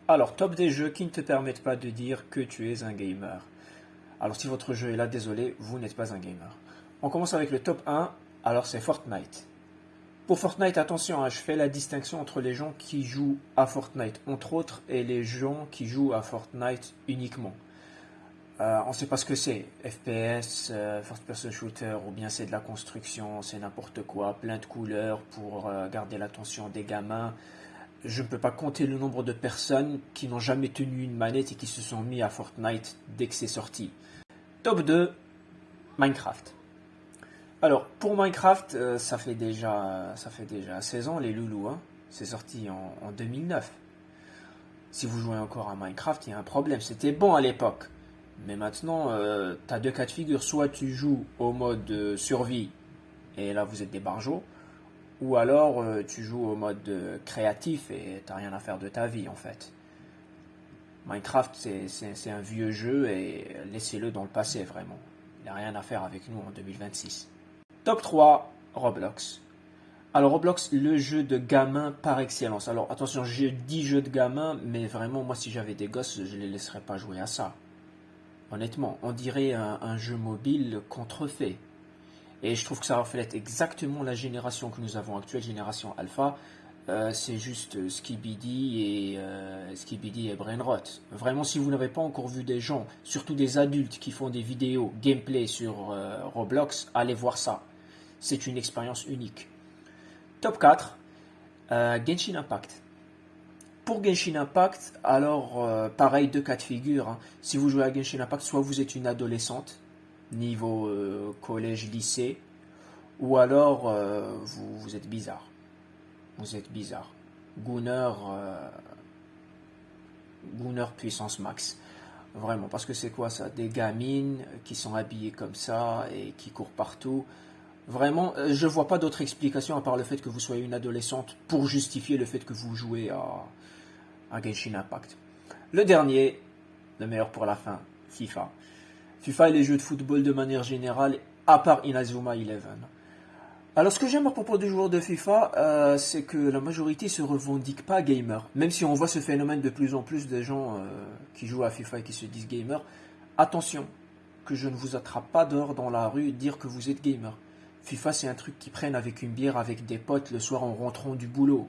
Alors, top des jeux qui ne te permettent pas de dire que tu es un gamer. Alors, si votre jeu est là, désolé, vous n'êtes pas un gamer. On commence avec le top 1, alors c'est Fortnite. Pour Fortnite, attention, hein, je fais la distinction entre les gens qui jouent à Fortnite, entre autres, et les gens qui jouent à Fortnite uniquement. On ne sait pas ce que c'est, FPS, First Person Shooter, ou bien c'est de la construction, c'est n'importe quoi, plein de couleurs pour garder l'attention des gamins. Je ne peux pas compter le nombre de personnes qui n'ont jamais tenu une manette et qui se sont mis à Fortnite dès que c'est sorti. Top 2, Minecraft. Alors, pour Minecraft, ça fait déjà 16 ans, les loulous, hein. C'est sorti en 2009. Si vous jouez encore à Minecraft, il y a un problème. C'était bon à l'époque. Mais maintenant, tu as deux cas de figure. Soit tu joues au mode survie, et là vous êtes des barjots, ou alors tu joues au mode créatif et t'as rien à faire de ta vie en fait. Minecraft, c'est un vieux jeu et laissez-le dans le passé vraiment. Il n'a rien à faire avec nous en 2026. Top 3, Roblox. Alors Roblox, le jeu de gamin par excellence. Alors attention, je dis jeu de gamin, mais vraiment moi si j'avais des gosses, je ne les laisserais pas jouer à ça. Honnêtement, on dirait un jeu mobile contrefait. Et je trouve que ça reflète exactement la génération que nous avons actuelle, génération alpha. C'est juste Skibidi et Brainrot. Vraiment, si vous n'avez pas encore vu des gens, surtout des adultes qui font des vidéos gameplay sur Roblox, allez voir ça. C'est une expérience unique. Top 4, Genshin Impact. Pour Genshin Impact, alors pareil, deux cas de figure, hein. Si vous jouez à Genshin Impact, soit vous êtes une adolescente, niveau collège, lycée, ou alors vous êtes bizarre. Vous êtes bizarre. Gunner puissance max. Vraiment, parce que c'est quoi ça? Des gamines qui sont habillées comme ça et qui courent partout. Vraiment, je vois pas d'autre explication à part le fait que vous soyez une adolescente pour justifier le fait que vous jouez à Genshin Impact. Le dernier, le meilleur pour la fin, FIFA. FIFA et les jeux de football de manière générale, à part Inazuma Eleven. Alors ce que j'aime à propos des joueurs de FIFA, c'est que la majorité se revendique pas gamer. Même si on voit ce phénomène de plus en plus de gens qui jouent à FIFA et qui se disent gamer, attention, que je ne vous attrape pas dehors dans la rue dire que vous êtes gamer. FIFA c'est un truc qu'ils prennent avec une bière avec des potes le soir en rentrant du boulot.